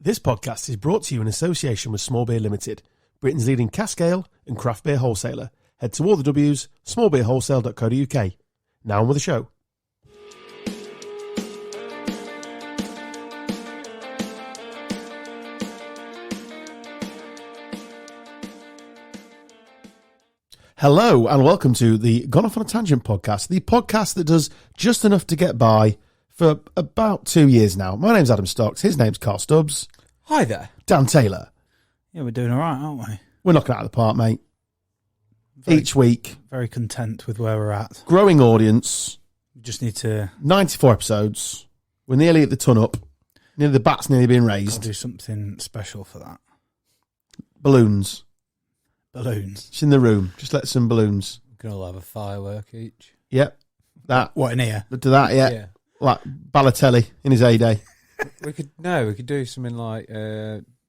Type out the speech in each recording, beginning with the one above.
This podcast is brought to you in association with Small Beer Limited, Britain's leading cask ale and craft beer wholesaler. Head to all the W's, smallbeerwholesale.co.uk. Now on with the show. Hello and welcome to the Gone Off on a Tangent podcast, the podcast that does just enough to get by for about 2 years now. My name's Adam Stocks, his name's Carl Stubbs. Hi there. Dan Taylor. Yeah, we're doing all right, aren't we? We're knocking it out of the park, mate. Each week. Very content with where we're at. Growing audience. We just need to 94 episodes. We're nearly at the ton up. Nearly the bat's nearly being raised. do something special for that. Balloons. Balloons. It's in the room. Just let some balloons. We can all have a firework each. Yep. That. What, in here? Do that, yeah. Like Balotelli in his heyday. We could do something like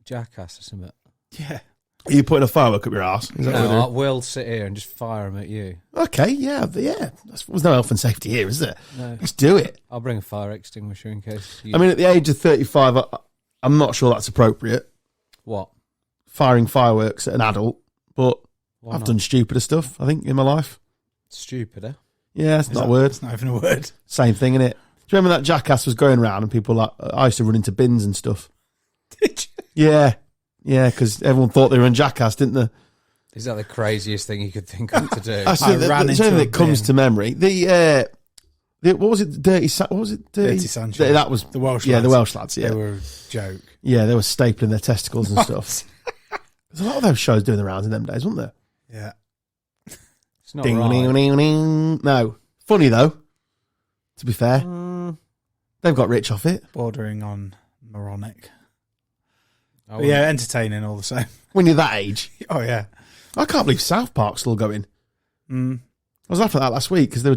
Jackass or something. Yeah. Are you putting a firework up your arse? Is that what we're No, doing? we'll sit here and just fire them at you. Okay, yeah. There's no health and safety here, is there? No, Let's do it. I'll bring a fire extinguisher in case. I mean, at the age of 35, I'm not sure that's appropriate, What? firing fireworks at an adult, but Why I've not? done stupider stuff, I think, in my life. Stupider. Yeah, it's not a word. It's not even a word. Same thing, innit? Do you remember that Jackass was going around and people like, I used to run into bins and stuff? Did you? Yeah. Yeah, because everyone thought they were in Jackass, didn't they? Is that the craziest thing you could think of to do? That's I the ran it's into only a that comes bin. to memory. The what was it? What was it? Dirty Sanchez. That was The Welsh Yeah, lads. the Welsh lads. Yeah, They were a joke. yeah, they were stapling their testicles and stuff. There's a lot of those shows doing the rounds in them days, weren't there? Yeah. It's not Ding, right. ding, ding, ding. No, funny though. To be fair, they've got rich off it. Bordering on moronic. I But yeah, entertaining all the same. When you're that age, Oh, yeah. I can't believe South Park's still going. Mm. I was laughing at that last week because they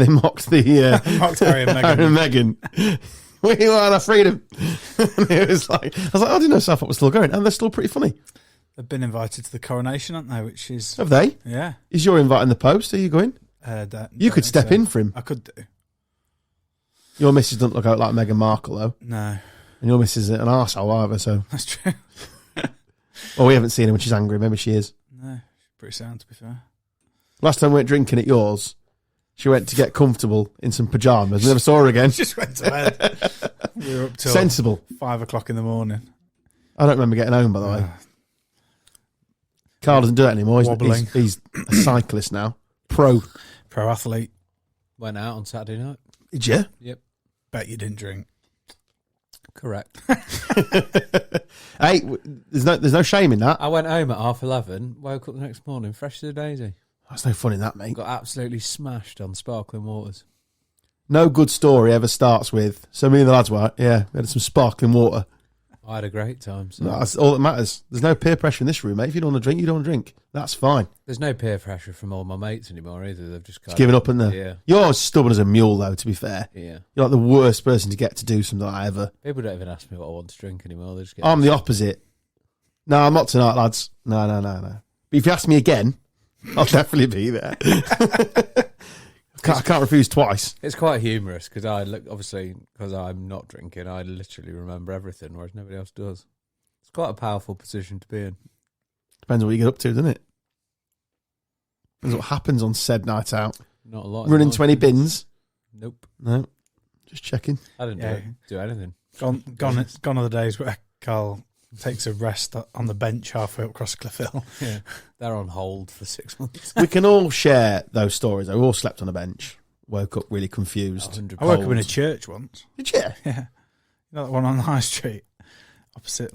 mocked the Mocked Harry and Meghan. Harry and Meghan. We want our freedom. And it was like, I was like, I didn't know South Park was still going, and they're still pretty funny. They've been invited to the coronation, haven't they? Which is, Have they? yeah. Is your invite in the post? Are you going? You could step in for him. I could do. Your missus doesn't look out like Meghan Markle though, No, and your missus isn't an arsehole either. So, that's true. well, we haven't seen her when she's angry. Maybe she is. No, she's pretty sound, to be fair. Last time we went drinking at yours, she went to get comfortable in some pajamas. We never saw her again. Just went to bed. We were up till Sensible. 5 o'clock in the morning. I don't remember getting home, by the way. Carl doesn't do that anymore. Wobbling. He's a cyclist now. Pro. Pro athlete. Went out on Saturday night. Did you? Yep. Bet you didn't drink. Correct. Hey, there's no shame in that. I went home at 11:30, woke up the next morning, fresh as a daisy. There's no fun in that, mate. Got absolutely smashed on sparkling waters. No good story ever starts with, so me and the lads were, we had some sparkling water. I had a great time. So. That's all that matters. There's no peer pressure in this room, mate. If you don't want to drink, you don't want to drink. That's fine. There's no peer pressure from all my mates anymore either. They've just It's giving up, isn't there? Yeah. You're as stubborn as a mule, though, to be fair. Yeah. You're like the worst person to get to do something like I ever. People don't even ask me what I want to drink anymore. They just get I'm the opposite. No, I'm not tonight, lads. No. But if you ask me again, I'll definitely be there. I can't refuse twice. It's quite humorous because obviously, because I'm not drinking, I literally remember everything, whereas nobody else does. It's quite a powerful position to be in. Depends on what you get up to, doesn't it? Depends what happens on said night out. Not a lot. Running in 20 life. bins. Nope. No. Just checking. I didn't Yeah. do anything. Gone are the days where Carl takes a rest on the bench halfway up across Cliff Hill. Yeah. They're on hold for 6 months. We can all share those stories. We all slept on a bench. Woke up really confused. 100 I woke up in a Cold. church once. Did you? Yeah. You know that one on the high street? Opposite,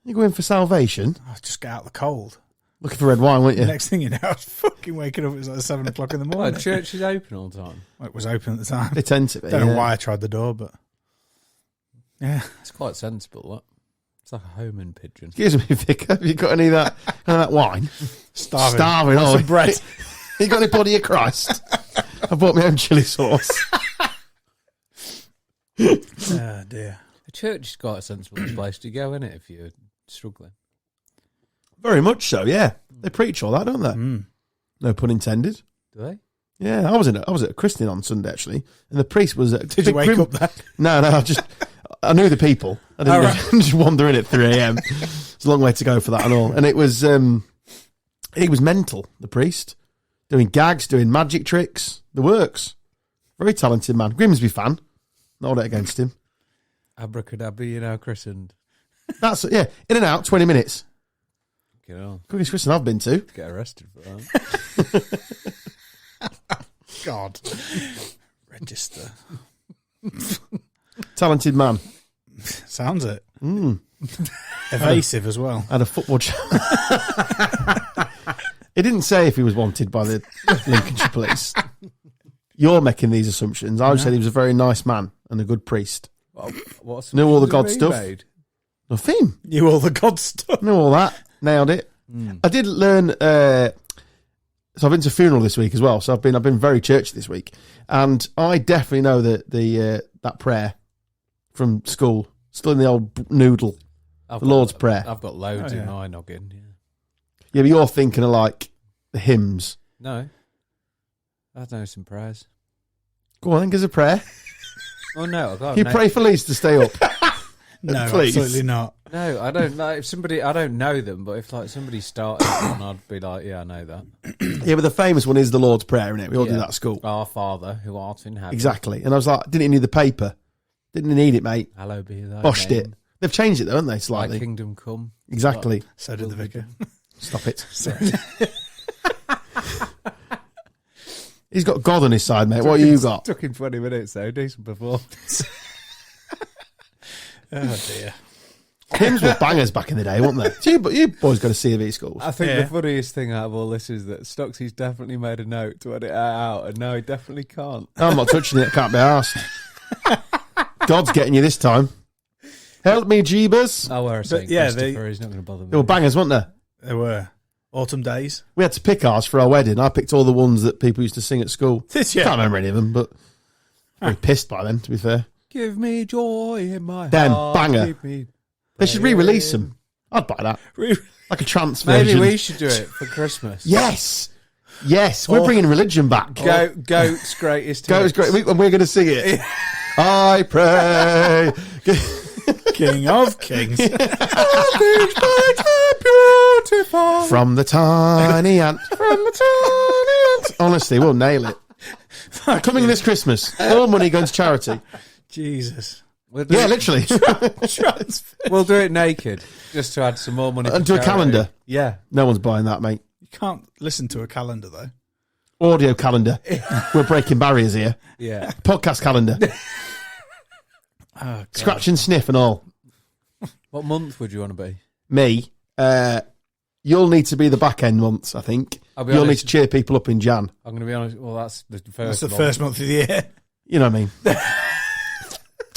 You go in for salvation? I just get out the cold. Looking for red wine, weren't you? Next thing you know, I was fucking waking up. It was like 7 o'clock in the Well, morning. church is open all the time. Well, it was open at the time. They tend to be. Don't know yeah. why I tried the door, but yeah. It's quite sensible, that. It's like a homing pigeon. Excuse me, Vicar. Have you got any of that wine? Starving. Starving, Want oh. some bread. You got any body of Christ? I bought my own chili sauce. Oh, dear. A church is quite a sensible place to go, isn't it, if you're struggling? Very much so, yeah. They preach all that, don't they? Mm. No pun intended. Do they? Yeah, I was at a christening on Sunday actually, and the priest was. Did you wake up there? No, I knew the people. I didn't just wander in at 3 a.m. It's a long way to go for that and all. And it was, he was mental, the priest, doing gags, doing magic tricks, the works. Very talented man. Grimsby fan. Not it against him. Abracadabra, you know, christened. That's in and out, 20 minutes. Get on. Quickest christening I've been to. Get arrested for that. God. Register. Talented man. Sounds it. Evasive as well. Had a football He didn't say if he was wanted by the Lincolnshire police. You're making these assumptions. I would say he was a very nice man and a good priest. What's Knew all the God stuff. Nothing. Knew all the God stuff. Knew all that. Nailed it. I did learn. So I've been to a funeral this week as well. So I've been very churchy this week, and I definitely know that that prayer from school, still in the old noodle, the Lord's Prayer. I've got loads in my noggin. Yeah, but you're thinking of like the hymns. No, I know some prayers. Go on, then, give us a prayer. Oh no, I can't. You pray for Lise to stay up. No, Please. absolutely not. No, I don't. Like, if somebody, I don't know them, but if like somebody started one, I'd be like, yeah, I know that. Yeah, but the famous one is the Lord's Prayer, isn't it? We all do that at school. Our Father who art in heaven. Exactly. And I was like, didn't you need the paper? Didn't you need it, mate? Hallowed be thy Boshed name. it. They've changed it, though, haven't they, Thy slightly? kingdom come. Exactly. So did the vicar. Stop it. He's got God on his side, mate. What have you got? Took him 20 minutes though. Decent performance. Oh dear. Hymns were bangers back in the day, weren't they? So you boys go to C of E schools. I think the funniest thing out of all this is that Stocksy's definitely made a note to edit it out, and now he definitely can't. I'm not touching it. Can't be arsed. God's getting you this time. Help me, Jeebus. I'll wear a St. yeah, Christopher. He's not going to bother me. They were bangers, weren't there? There were. Autumn days. We had to pick ours for our wedding. I picked all the ones that people used to sing at school. Did you? Can't remember any of them, but very pissed by them, to be fair. Give me joy in my Them heart. banger. Keep me They should re-release them. I'd buy that. Like a trance version. Maybe we should do it for Christmas. Yes. Yes. We're bringing religion back. Goat's greatest hits. Goat's great. And we're going to sing it. I pray. King of kings. From the tiny ant. From the tiny ant. Honestly, we'll nail it. Coming this Christmas. All money going to charity. Jesus. Yeah, literally. We'll do it naked, just to add some more money. And to do a charity. calendar. Yeah. No one's buying that, mate. You can't listen to a calendar though. Audio calendar. We're breaking barriers here. Yeah. Podcast calendar. Oh, God. Scratch and sniff and all. What month would you want to be? Me. You'll need to be the back end months, I think. I'll be You'll honest. need to cheer people up in Jan. I'm going to be honest. Well, that's the first. That's the month. first month of the year. You know what I mean?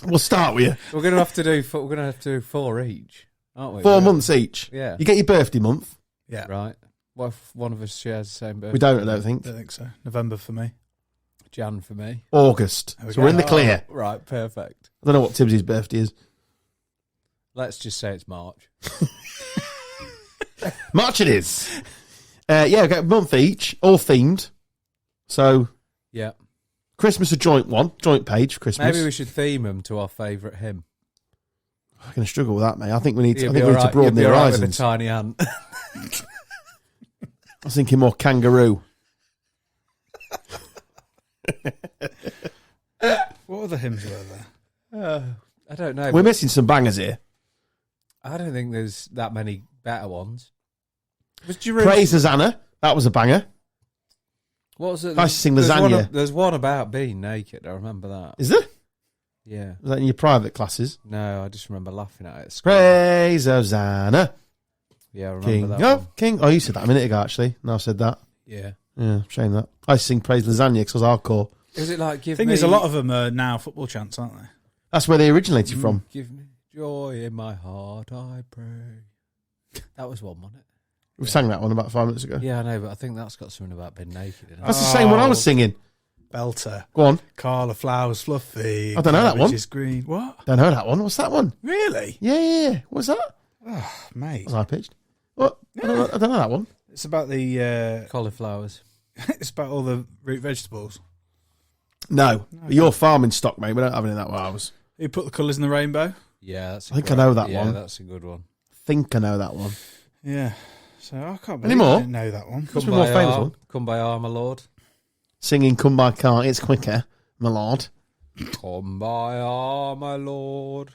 We'll start with you. We're going to have to do. We're going to have to do 4 each, aren't we? 4 months each. Yeah. You get your birthday month. Yeah. Right. What if one of us shares the same birthday? We don't, I don't think. I don't think so. November for me. Jan for me. August. There we So go. we're in the clear. Oh, right. Perfect. I don't know what Tibbsy's birthday is. Let's just say it's March. March it is. Yeah, we get a month each, all themed. So Yeah. Christmas a joint one, joint page for Christmas. Maybe we should theme them to our favourite hymn. I'm going to struggle with that, mate. I think we need to, You'll I be think we need to alright- broaden the you'll be alright with horizons. a tiny ant. I was thinking more kangaroo. What other hymns were there? I don't know. We're missing some bangers here. I don't think there's that many better ones. Was Praise Hosanna. That was a banger. What was it? I used to sing There's one lasagna. there's one about being naked. I remember that. Is there? Yeah. Was that in your private classes? No, I just remember laughing at it. At school. Praise Hosanna. Yeah, I remember King that. of One. King. Oh, you said that a minute ago, actually. No, I said that. Yeah. Yeah, shame that. I used to sing Praise Lasagna because I was hardcore. Is it like give Thing me? is, a lot of them are now football chants, aren't they? That's where they originated from. Give me joy in my heart, I pray. That was one, wasn't it? We sang that one about 5 minutes ago. Yeah, I know, but I think that's got something about being naked in it. That's the same one I was singing. Belter. Go on. Cauliflower's fluffy. I don't know that one. Cabbage is green. What? Don't know that one. What's that one? Really? Yeah. What's that? Oh, mate. Was I pitched? What? I don't know that one. It's about the. Cauliflowers. It's about all the root vegetables. No. Your farming stock, mate. We don't have any of that where I was. He put the colours in the rainbow. Yeah, that's. I think I know that yeah, one. that's a good one. Think I know that one. Yeah. So I can't Any believe more? I didn't know that one. What's the more famous one? Kumbaya, my lord. Singing "Come by Car," it's quicker, my lord. Kumbaya, my lord.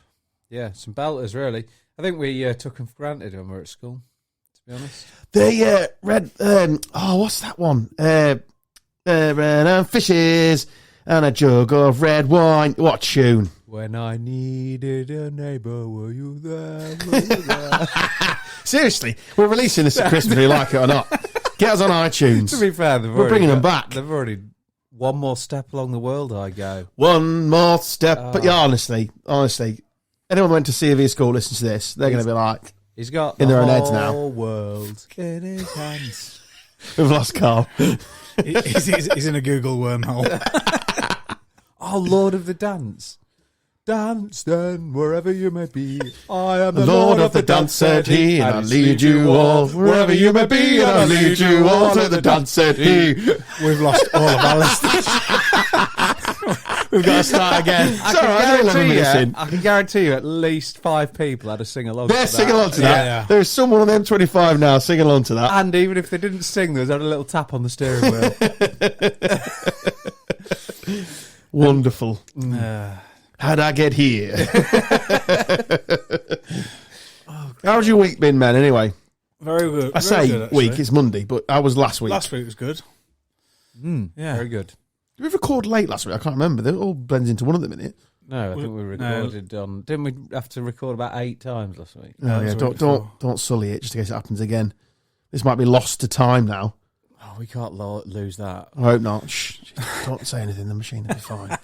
Yeah, some belters, really. I think we took them for granted when we were at school, to be honest. The red. What's that one? Fishes and a jug of red wine. What tune? When I needed a neighbour, were you there? Were you there? Seriously, we're releasing this at Christmas, whether you like it or not. Get us on iTunes. To be fair, We're bringing them back. They've already one more step along the world. I go. One more step. But yeah, honestly, anyone who went to CAV school listens to this, they're going to be like, He's got in the their own heads whole now. world in his hands. We've lost Carl. He's in a Google wormhole. Oh, Lord of the Dance. Dance then, wherever you may be. I am The Lord of the dance, said he, and I'll lead you all wherever you may be, and I'll lead you all to the dance, said he. We've lost all of our listeners. We've got to start again. I can guarantee you at least 5 people had to sing along to They're that. singing along to that. Yeah. There's someone on the M25 now singing along to that. And even if they didn't sing, there was a little tap on the steering wheel. Wonderful. How'd I get here? How's your week been, man, anyway? Very good. I Very say good, actually. week, it's Monday, but I was last week. Last week was good. Yeah. Very good. Did we record late last week? I can't remember. It all blends into one at the minute. No, I think we recorded on... Didn't we have to record about 8 times last week? Oh, it yeah, was the week before. don't sully it just in case it happens again. This might be lost to time now. Oh, we can't lose that. I hope not. Shh, don't say anything. The machine will be fine.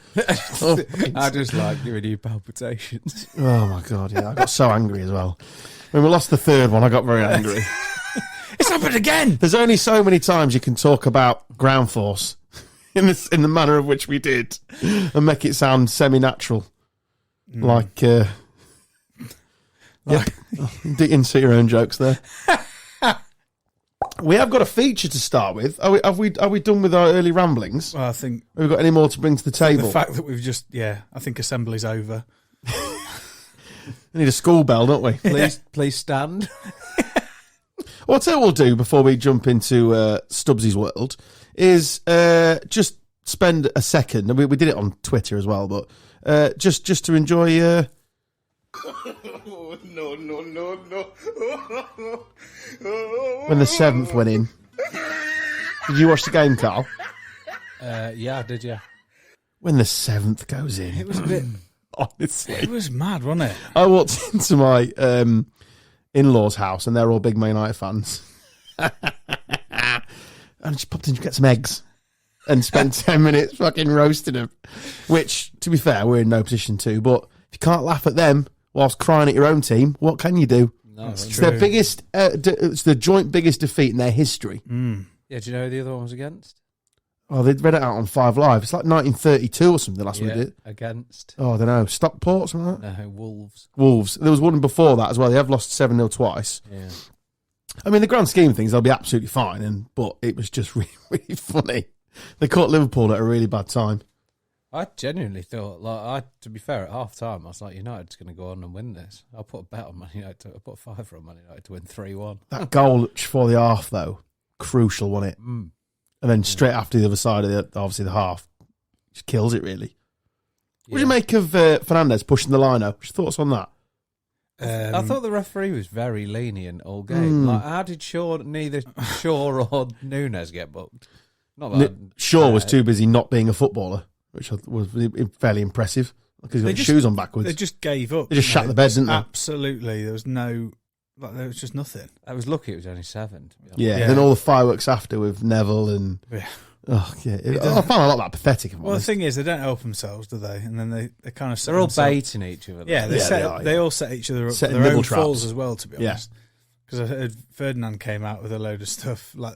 I just like giving you palpitations. Oh my god, yeah, I got so angry as well. When we lost the third one, I got very angry. It's happened again! There's only so many times you can talk about ground force in the manner of which we did, and make it sound semi-natural, like yeah, insert your own jokes there. We have got a feature to start with. Are we done with our early ramblings? Well, I think Have we got any more to bring to the table? the fact that we've just, I think assembly's over. We need a school bell, don't we? Please stand. Well, I'll tell you what we'll do before we jump into Stubbsy's world is just spend a second, and we did it on Twitter as well, but just to enjoy... No. when the 7th went in. Did you watch the game, Carl? Yeah, did you? When the 7th goes in. It was a bit... Honestly. It was mad, wasn't it? I walked into my in-laws' house and they're all big Man United fans. And I just popped in to get some eggs and spent 10 minutes fucking roasting them. Which, to be fair, we're in no position to. But if you can't laugh at them whilst crying at your own team, what can you do? No, It's their biggest, it's the joint biggest defeat in their history. Yeah, do you know who the other one was against? Oh, they read it out on 5 Live. It's like 1932 or something last week, did it? Against... Oh, I don't know. Stockport, something like that? No, Wolves. Wolves. There was one before that as well. They have lost 7-0 twice. Yeah. I mean, the grand scheme of things, they'll be absolutely fine. But it was just really, really funny. They caught Liverpool at a really bad time. I genuinely thought, to be fair, at half time, I was like, United's going to go on and win this. I'll put a bet on Man United. I'll put a fiver on Man United to win 3-1. That goal before the half, though, crucial, wasn't it? And then straight after the other side of obviously the half, just kills it, really. What do you make of Fernandes pushing the line up? What's your thoughts on that? I thought the referee was very lenient all game. Like, how did neither Shaw or Nunes get booked? Not that Shaw was too busy not being a footballer, which was fairly impressive because he's got his shoes on backwards. They just gave up. They just shat the bed, didn't they? Absolutely. There was no... there was just nothing. I was lucky it was only 7. To be honest. Yeah, then all the fireworks after with Neville and... Yeah. Oh, yeah. I found a lot of that pathetic. Well, the thing is, they don't help themselves, do they? And then they kind of set They're all themselves- baiting each other. Yeah, they all set each other up for their nibble own traps. falls as well, to be Yeah. honest. Because I heard Ferdinand came out with a load of stuff like,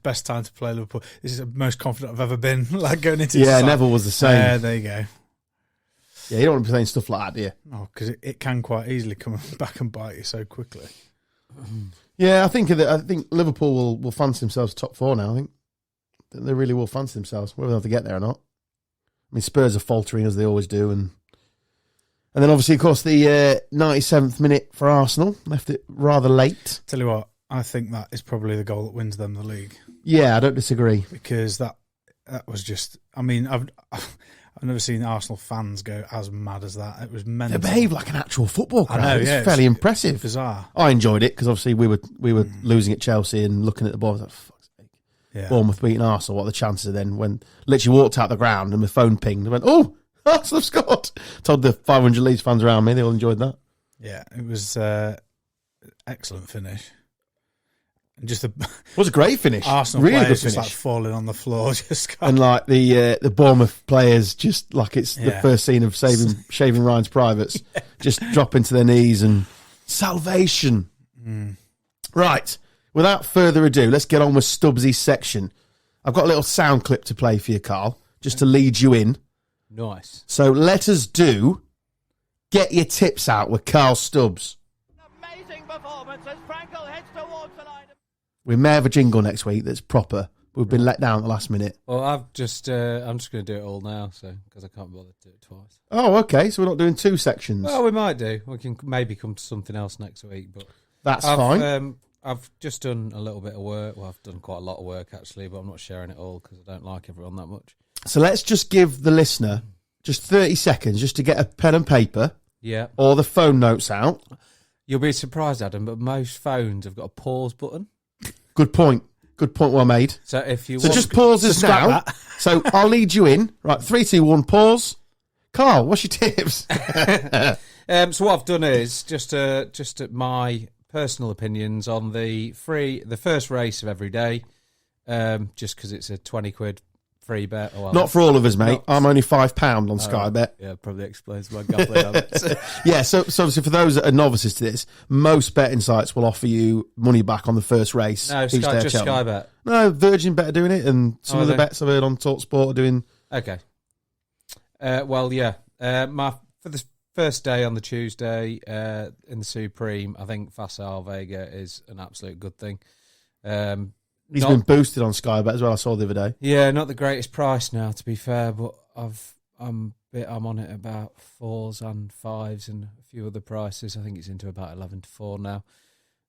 best time to play Liverpool. This is the most confident I've ever been, like going into this side. Neville was the same. There you go. Yeah, you don't want to be saying stuff like that, do you? Oh, because it can quite easily come back and bite you so quickly. Yeah, I think Liverpool will fancy themselves top 4 now. I think they really will fancy themselves, whether they have to get there or not. I mean, Spurs are faltering as they always do, and And then obviously, of course, the 97th minute for Arsenal. Left it rather late. Tell you what, I think that is probably the goal that wins them the league. Yeah, I don't disagree. Because that was just... I mean, I've never seen Arsenal fans go as mad as that. It was mental. They behaved like an actual football crowd. I know, It was yeah, fairly impressive. Bizarre. I enjoyed it because obviously we were losing at Chelsea and looking at the ball. I was like, fuck's sake. Yeah. Bournemouth beating Arsenal. What are the chances then? When literally walked out the ground and my phone pinged. I went, oh, Arsenal have scored. Told the 500 Leeds fans around me. They all enjoyed that. Yeah, it was excellent finish. And just It was a great finish. Arsenal really good players finish. just like falling on the floor. Just And like the Bournemouth players, just like it's the first scene of Shaving Ryan's Privates, just dropping to their knees and salvation. Right, without further ado, let's get on with Stubbsy's section. I've got a little sound clip to play for you, Carl, just to lead you in. Nice. So let us do Get Your Tips Out with Carl Stubbs. Amazing performance as Frankel heads towards the line. We may have a jingle next week that's proper. We've been let down at the last minute. Well, I'm just going to do it all now, because I can't bother to do it twice. Oh, okay. So we're not doing two sections. Well, we might do. We can maybe come to something else next week, but That's fine. I've just done a little bit of work. Well, I've done quite a lot of work actually, but I'm not sharing it all because I don't like everyone that much. So let's just give the listener just 30 seconds just to get a pen and paper Yeah, or the phone notes out. you'll be surprised, Adam, but most phones have got a pause button. Good point. Good point well made. So if you So want, just pause us scrap now. So I'll lead you in. Right, 3, 2, 1, pause. Carl, what's your tips? so what I've done is just my personal opinions on the first race of every day, just because it's a 20 quid free bet. Oh, well, Not for all of us, mate. not- I'm only £5 on Sky Bet. Yeah, probably explains my gambling habits. Yeah, so obviously for those that are novices to this, most betting sites will offer you money back on the first race. No, each day at just Cheltenham. Sky Bet. No, Virgin Bet are doing it, and some Oh, of the are they? bets I've heard on TalkSport are doing. Okay. Well, yeah. For the first day on the Tuesday in the Supreme, I think Facile Vega is an absolute good thing. He's Not- been boosted on Sky Bet as well. I saw the other day. Yeah, not the greatest price now, to be fair, but I'm on it about 4s and 5s and a few other prices. I think it's into about 11 to 4 now.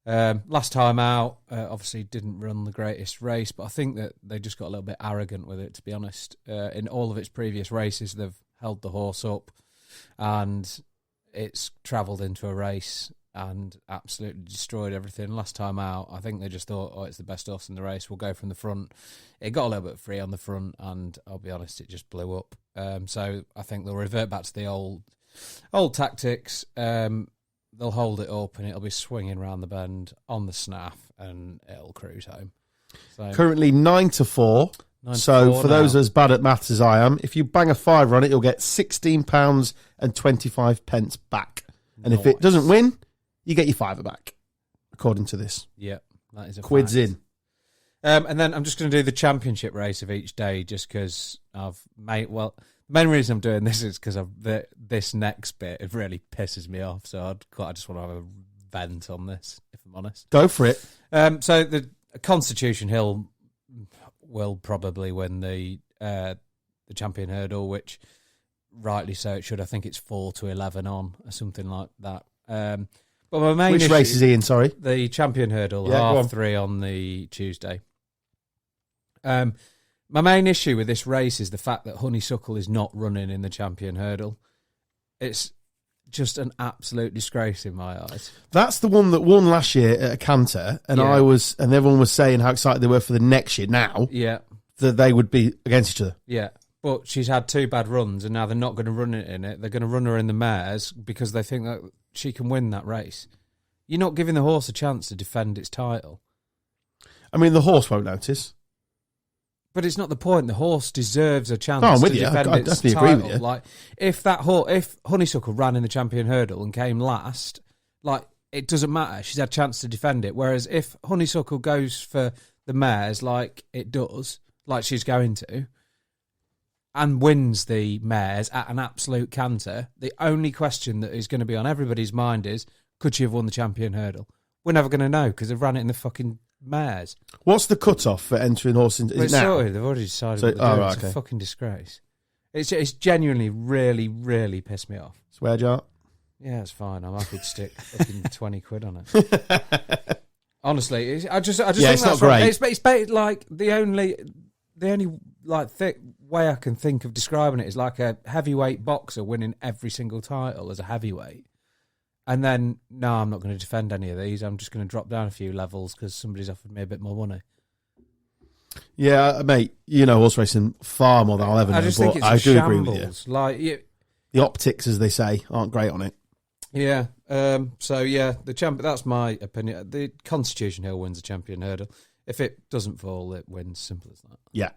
Last time out, obviously didn't run the greatest race, but I think that they just got a little bit arrogant with it, to be honest. In all of its previous races, they've held the horse up and it's travelled into a race and absolutely destroyed everything. Last time out, I think they just thought, oh, it's the best horse in the race, we'll go from the front. It got a little bit free on the front, and I'll be honest, it just blew up. So I think they'll revert back to the old tactics. They'll hold it up, and it'll be swinging around the bend on the snaff, and it'll cruise home. So Currently 9 to 4. 9 to So 4 for those now. as bad at maths as I am, if you bang a fiver on it, you'll get £16.25 back. And if it Nice. doesn't win, you get your fiver back, according to this. Yeah, that is a Quid's fact. in. And then I'm just going to do the championship race of each day, just because I've made. Well, the main reason I'm doing this is because this next bit, it really pisses me off. So I just want to have a vent on this, if I'm honest. Go for it. So the Constitution Hill will probably win the champion hurdle, which rightly so it should. I think it's 4 to 11 on or something like that. But my main Which issue, race is he in, sorry? the champion hurdle, Yeah, go on. 3:30 on the Tuesday. My main issue with this race is the fact that Honeysuckle is not running in the champion hurdle. It's just an absolute disgrace in my eyes. That's the one that won last year at a canter, and Yeah. and everyone was saying how excited they were for the next year now, Yeah, that they would be against each other. yeah. But she's had 2 bad runs, and now they're not going to run it in it. They're going to run her in the mares because they think that she can win that race. You're not giving the horse a chance to defend its title. I mean, the horse won't notice. But it's not the point. The horse deserves a chance No, I'm with to you. defend I its definitely title. agree with you. Like if Honeysuckle ran in the champion hurdle and came last, like it doesn't matter. She's had a chance to defend it. Whereas if Honeysuckle goes for the mares like it does, like she's going to, and wins the mares at an absolute canter, the only question that is going to be on everybody's mind is, could she have won the champion hurdle? We're never going to know because they've ran it in the fucking mares. What's the cut-off for entering horse into... But Is it now? sorry, they've already decided So- what they're oh, doing. right, It's a okay. fucking disgrace. It's genuinely really, really pissed me off. Swear jar? Yeah, it's fine. I'm happy to stick fucking 20 quid on it. Honestly, I just think it's that's not right. great. It's like the only like thick way I can think of describing it is like a heavyweight boxer winning every single title as a heavyweight. And then, no, I'm not going to defend any of these. I'm just going to drop down a few levels because somebody's offered me a bit more money. Yeah, mate, you know horse racing far more than I'll ever know, I just think but it's I a do agree shambles. with you. Like, The optics, as they say, aren't great on it. yeah. So yeah, the champ. That's my opinion. The Constitution Hill wins the champion hurdle. If it doesn't fall, it wins. Simple as that. Yeah.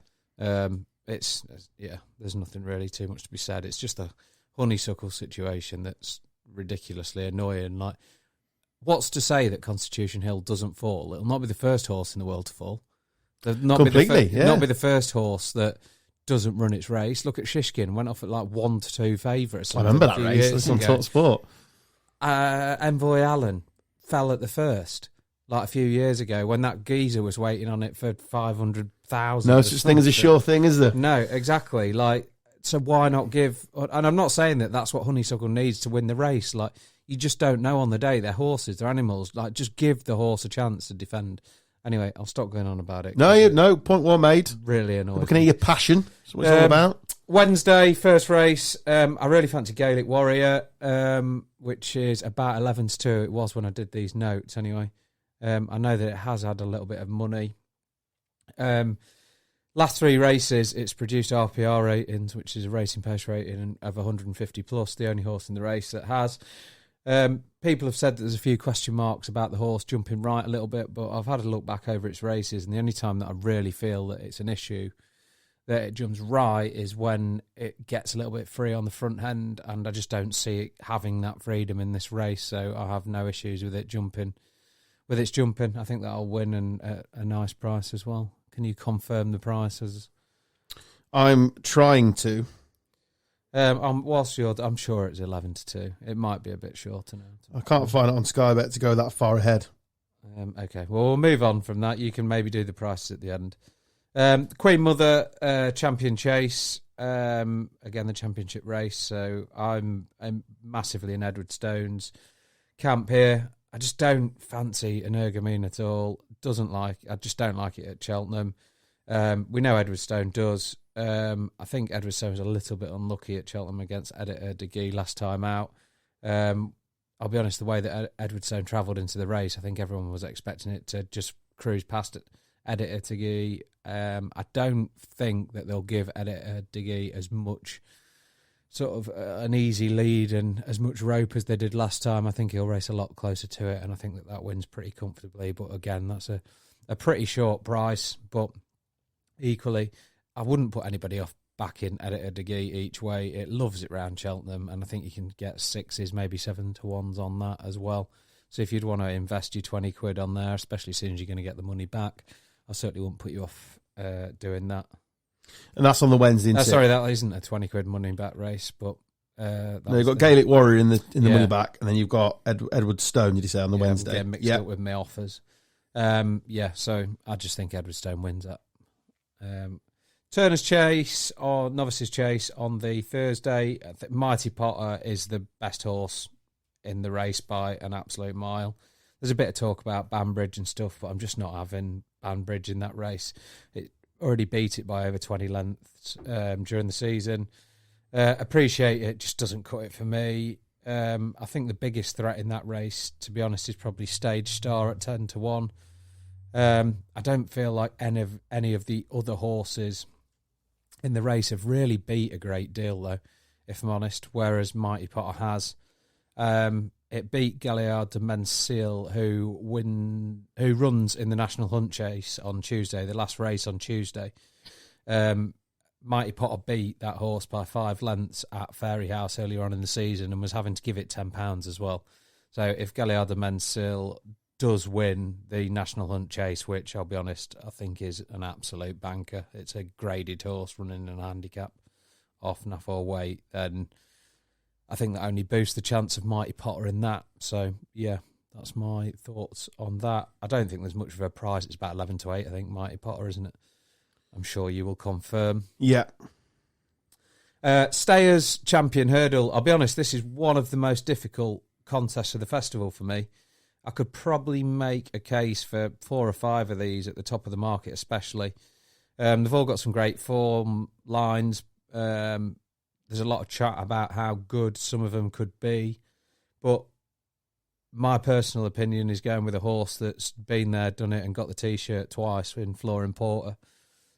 There's nothing really too much to be said. It's just a honeysuckle situation that's ridiculously annoying. Like, what's to say that Constitution Hill doesn't fall? It'll not be the first horse in the world to fall. Not Completely, not be the first horse that doesn't run its race. Look at Shishkin, went off at like 1-2 favourites. I remember that race. That's on Talk Sport. Envoy Allen fell at the first, like a few years ago, when that geezer was waiting on it for 500,000. No such thing as a sure thing, is there? No, exactly. Like, so why not give? And I'm not saying that that's what Honeysuckle needs to win the race. Like, you just don't know on the day. They're horses, they're animals. Like, just give the horse a chance to defend. Anyway, I'll stop going on about it. No, point well made. Really annoying. We can hear your passion. That's what it's all about. Wednesday, first race. I really fancy Gaelic Warrior, which is about 11-2. It was when I did these notes, anyway. I know that it has had a little bit of money. Last three races, it's produced RPR ratings, which is a racing pace rating of 150 plus. The only horse in the race that has. People have said that there's a few question marks about the horse jumping right a little bit, but I've had a look back over its races, and the only time that I really feel that it's an issue that it jumps right is when it gets a little bit free on the front end, and I just don't see it having that freedom in this race, so I have no issues with it jumping. With its jumping, I think that'll win and a nice price as well. Can you confirm the prices? I'm trying to. I'm sure it's 11-2. It might be a bit shorter now. I can't find it on Sky Bet to go that far ahead. Okay, well, we'll move on from that. You can maybe do the prices at the end. Queen Mother Champion Chase, again, the championship race. So I'm massively in Edward Stone's camp here. I just don't fancy Energumene at all. I just don't like it at Cheltenham. We know Edward Stone does. I think Edward Stone was a little bit unlucky at Cheltenham against Editor De Guy last time out. I'll be honest, the way that Edward Stone travelled into the race, I think everyone was expecting it to just cruise past Editor De Guy. I don't think that they'll give Editor De Guy as much sort of an easy lead and as much rope as they did last time. I think he'll race a lot closer to it, and I think that wins pretty comfortably. But again, that's a pretty short price. But equally, I wouldn't put anybody off backing Editor De Guy each way. It loves it round Cheltenham, and I think you can get 6s, maybe 7-1s on that as well. So if you'd want to invest your 20 quid on there, especially as soon as you're going to get the money back, I certainly wouldn't put you off doing that. And that's on the Wednesday. Sorry, that isn't a 20 quid money back race, but no, you've got Gaelic Warrior in the money back, and then you've got Edward Stone. Did you say on the Wednesday? We'll get mixed up with my offers. So I just think Edward Stone wins that. Turner's Chase or Novice's Chase on the Thursday. I think Mighty Potter is the best horse in the race by an absolute mile. There's a bit of talk about Banbridge and stuff, but I'm just not having Banbridge in that race. It already beat it by over 20 lengths during the season. Appreciate it, just doesn't cut it for me. I think the biggest threat in that race, to be honest, is probably Stage Star at 10-1. I don't feel like any of the other horses in the race have really beat a great deal, though, if I'm honest, whereas Mighty Potter has. It beat Galliard de Mensil, who runs in the National Hunt Chase on Tuesday, the last race on Tuesday. Mighty Potter beat that horse by 5 lengths at Fairyhouse earlier on in the season and was having to give it £10 as well. So if Galliard de Mensil does win the National Hunt Chase, which I'll be honest, I think is an absolute banker. It's a graded horse running in a handicap off Nafor weight, and I think that only boosts the chance of Mighty Potter in that. So yeah, that's my thoughts on that. I don't think there's much of a price. It's about 11-8, I think, Mighty Potter, isn't it? I'm sure you will confirm. Yeah. Stayers Champion Hurdle. I'll be honest, this is one of the most difficult contests of the festival for me. I could probably make a case for 4 or 5 of these at the top of the market, especially. They've all got some great form lines. There's a lot of chat about how good some of them could be. But my personal opinion is going with a horse that's been there, done it, and got the T-shirt twice in Florin Porter.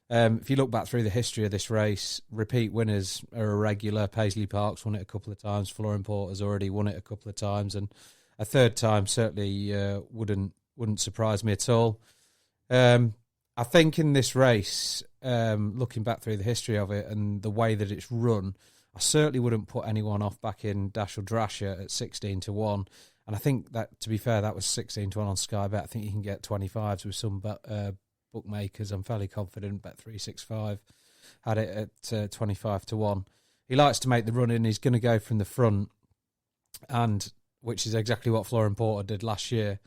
If you look back through the history of this race, repeat winners are irregular. Paisley Park's won it a couple of times. Florin Porter's already won it a couple of times. And a third time certainly wouldn't surprise me at all. I think in this race, looking back through the history of it and the way that it's run, I certainly wouldn't put anyone off back in Dashel Drasher at 16-1. And I think that, to be fair, that was 16-1 on Sky Bet. I think you can get 25s with some bookmakers. I'm fairly confident. Bet365 had it at 25-1. He likes to make the run in. He's going to go from the front, and which is exactly what Florin Porter did last year.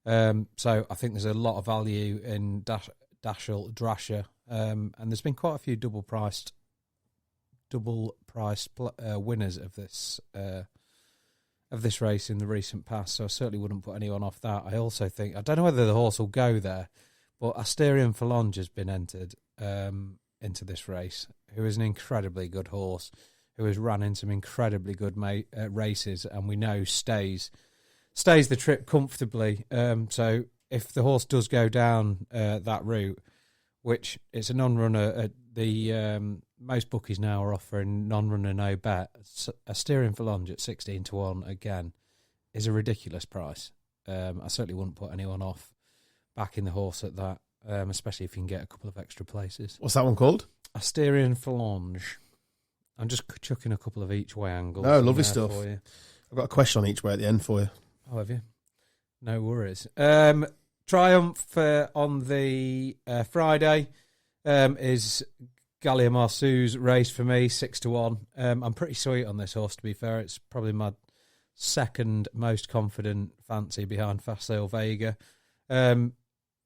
So I think there's a lot of value in Dashel Drasher, and there's been quite a few double priced winners of this race in the recent past. So I certainly wouldn't put anyone off that. I also think, I don't know whether the horse will go there, but Asterion Phalange has been entered into this race, who is an incredibly good horse, who has run in some incredibly good races, and we know stays the trip comfortably. So if the horse does go down that route, which it's a non-runner, at the most bookies now are offering non-runner no bet. Asterion Phalange at 16-1 again is a ridiculous price. I certainly wouldn't put anyone off backing the horse at that, especially if you can get a couple of extra places. What's that one called? Asterion Phalange. I'm just chucking a couple of each way angles. Oh, lovely stuff. For you. I've got a question on each way at the end for you. Oh, have you? No worries. Triumph on the Friday is Gallia Marsu's race for me, 6-1. I'm pretty sweet on this horse, to be fair. It's probably my second most confident fancy behind Facile Vega.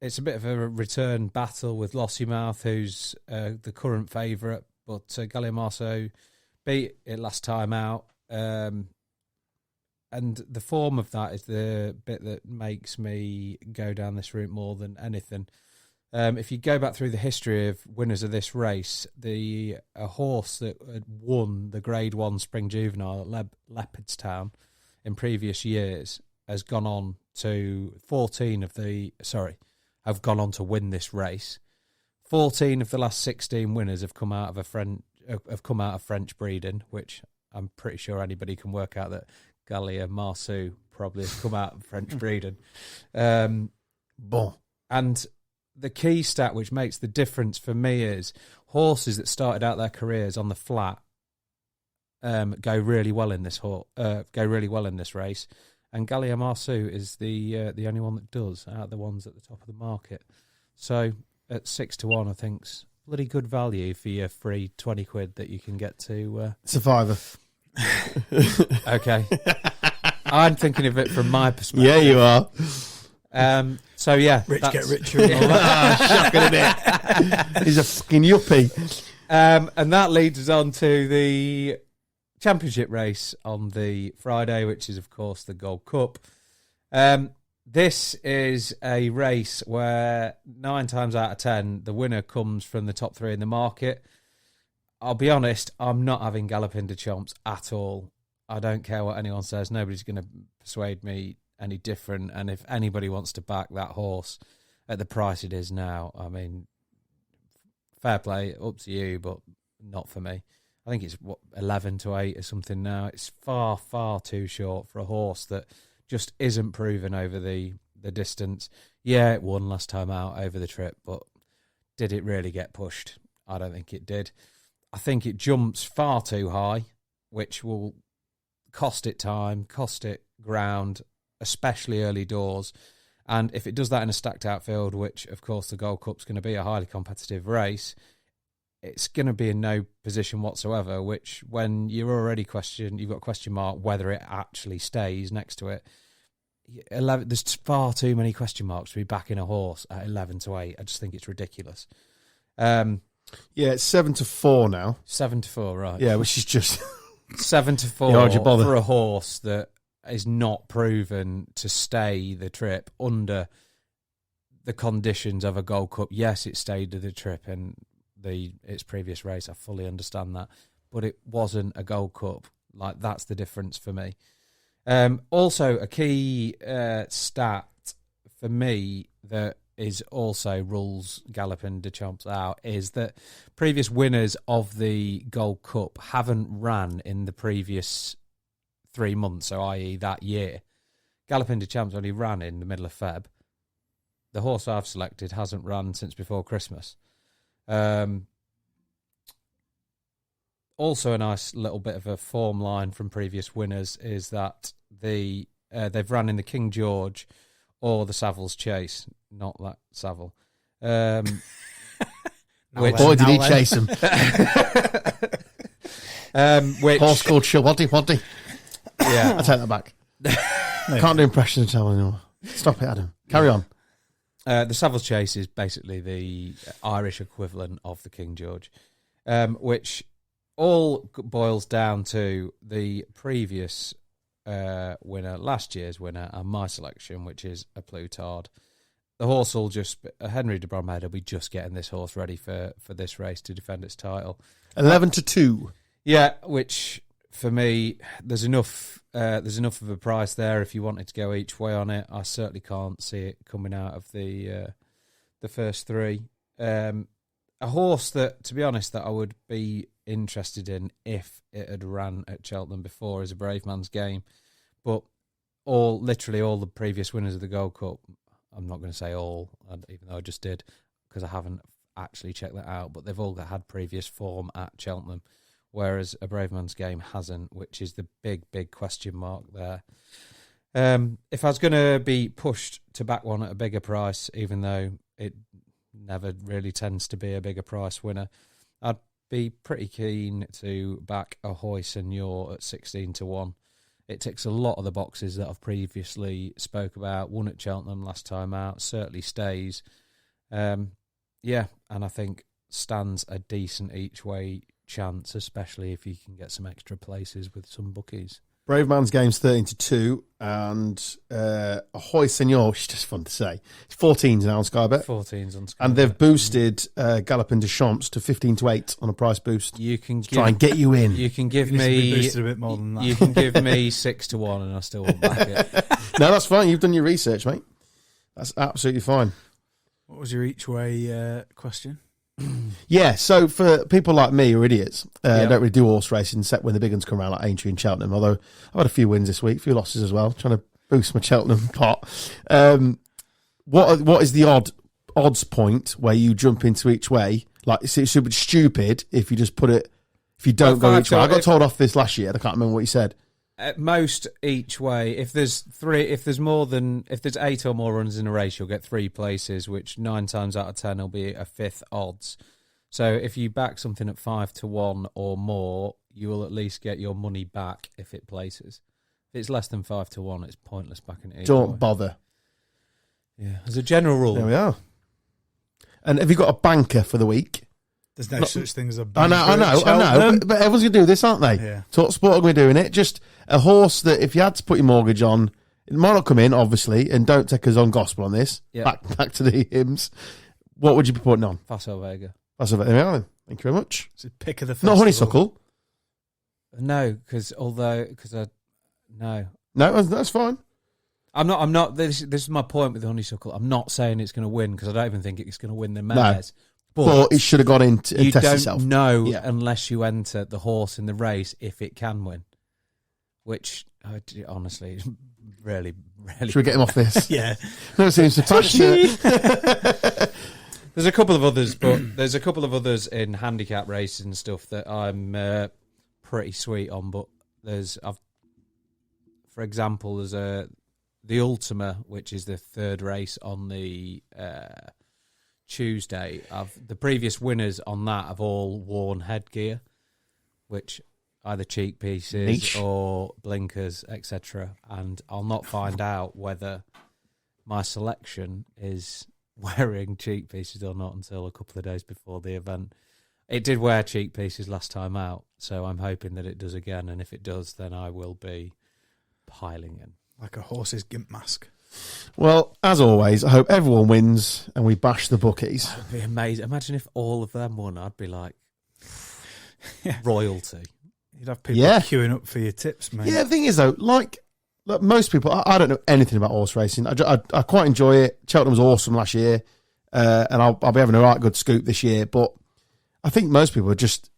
It's a bit of a return battle with Lossiemouth, who's the current favourite, but Gallia Marsu beat it last time out. And the form of that is the bit that makes me go down this route more than anything. If you go back through the history of winners of this race, a horse that had won the Grade 1 Spring Juvenile at Leopardstown in previous years has gone on to have gone on to win this race. 14 of the last 16 winners have come out of French breeding, which I'm pretty sure anybody can work out that Gallia Marsu probably has come out of French breeding. Bon. And the key stat which makes the difference for me is horses that started out their careers on the flat go really well in this race, and Gallia Marsu is the only one that does out of the ones at the top of the market. So at 6-1, I think's bloody good value for your free 20 quid that you can get to Survivor. Okay. I'm thinking of it from my perspective. Yeah, you are. So yeah, rich get richer. And all that. Shocking, isn't it? He's a fucking yuppie. And that leads us on to the championship race on the Friday, which is of course the Gold Cup. This is a race where 9 times out of 10 the winner comes from the top 3 in the market. I'll be honest, I'm not having Galloping de Champs at all. I don't care what anyone says. Nobody's going to persuade me any different. And if anybody wants to back that horse at the price it is now, I mean, fair play, up to you, but not for me. I think it's 11-8 or something now. It's far, far too short for a horse that just isn't proven over the distance. Yeah, it won last time out over the trip, but did it really get pushed? I don't think it did. I think it jumps far too high, which will cost it time, cost it ground, especially early doors. And if it does that in a stacked outfield, which of course the Gold Cup's going to be a highly competitive race, it's going to be in no position whatsoever, which when you've got a question mark whether it actually stays next to it. There's far too many question marks to be backing a horse at 11-8. I just think it's ridiculous. Yeah, it's 7-4 now. 7-4, right? Yeah, which is just 7-4 Yeah, why'd you bother? for a horse that is not proven to stay the trip under the conditions of a Gold Cup. Yes, it stayed the trip in its previous race. I fully understand that, but it wasn't a Gold Cup. Like, that's the difference for me. Also, a key stat for me that is also rules Galopin Des Champs out is that previous winners of the Gold Cup haven't ran in the previous 3 months, so i.e. that year. Galopin Des Champs only ran in the middle of Feb. The horse I've selected hasn't run since before Christmas. Also, a nice little bit of a form line from previous winners is that they've run in the King George or the Savills Chase, not that Savile. Which, boy, did he chase him. which Horse called Shawati. yeah, I take that back. Can't do impressions of Savile anymore. Stop it, Adam. Carry on. the Savills Chase is basically the Irish equivalent of the King George, which all boils down to the previous winner, last year's winner, and my selection, which is a Plutard. The horse will Henry de Bromhead will be just getting this horse ready for this race to defend its title. 11-2. Yeah, which for me, there's enough of a price there if you wanted to go each way on it. I certainly can't see it coming out of the first three. A horse that, to be honest, that I would be interested in if it had ran at Cheltenham before is a Brave Man's Game, but literally all the previous winners of the Gold Cup, I'm not going to say all, even though I just did, because I haven't actually checked that out, but they've all had previous form at Cheltenham, whereas a Brave Man's Game hasn't, which is the big question mark there. If I was going to be pushed to back one at a bigger price, even though it never really tends to be a bigger price winner, I'd be pretty keen to back Ahoy Senor at 16-1. It ticks a lot of the boxes that I've previously spoke about. Won at Cheltenham last time out, certainly stays. And I think stands a decent each way chance, especially if you can get some extra places with some bookies. Brave Man's Game's 13-2, and Ahoy Senor, which is just fun to say. It's 14s now on Sky Bet. 14s on Sky And they've Bet. boosted Galopin Des Champs to 15-8 on a price boost. You can Try and get you in. You can give It needs to be me boosted a bit more than that. You can give me 6-1, and I still won't back it. No, that's fine. You've done your research, mate. That's absolutely fine. What was your each way question? Yeah, so for people like me who are idiots, Yeah. don't really do horse racing except when the big ones come around like Aintree and Cheltenham, although I've had a few wins this week, a few losses as well, trying to boost my Cheltenham pot. What is the odds point where you jump into each way? Like, it's super stupid if you just put it, if you don't Well, go each way. I got if- told off this last year, I can't remember what you said. At most each way, if there's 8 or more runs in a race, you'll get 3 places, which 9 times out of 10 will be a fifth odds. So if you back something at 5-1 or more, you will at least get your money back if it places. If it's less than 5-1, it's pointless backing it each Don't way. bother. Yeah, as a general rule. There we are. And have you got a banker for the week? There's no Not- such thing as a I know, banker at Cheltenham. but everyone's going to do this, aren't they? Yeah. Talk Sport are going to be doing it. Just a horse that if you had to put your mortgage on, it might not come in, obviously, and don't take us on gospel on this. Yeah. Back to the hymns. What would you be putting on? Faso Vega. That's about there we are then. Thank you very much. It's a pick of the Not festival. honeysuckle. No, No, that's fine. I'm not. This is my point with the honeysuckle. I'm not saying it's going to win because I don't even think it's going to win the mares. But it should have gone in and you test don't itself. know Yeah. unless you enter the horse in the race if it can win. Which, honestly, is really. Should we get him off this? Yeah. No, seems so passionate. There's a couple of others, but there's a couple of others in handicap races and stuff that I'm pretty sweet on. But for example, there's the Ultima, which is the third race on the Tuesday. The previous winners on that have all worn headgear, which either cheek pieces Niche. or blinkers, etc. And I'll not find out whether my selection is wearing cheek pieces or not until a couple of days before the event. It did wear cheek pieces last time out, so I'm hoping that it does again. And if it does, then I will be piling in. Like a horse's gimp mask. Well, as always, I hope everyone wins and we bash the bookies. It'd be amazing. Imagine if all of them won. I'd be like Yeah. royalty. You'd have people Yeah. queuing up for your tips, mate. Yeah, the thing is, though, like most people, I don't know anything about horse racing. I quite enjoy it. Cheltenham was awesome last year, and I'll be having a right good scoop this year. But I think most people are just...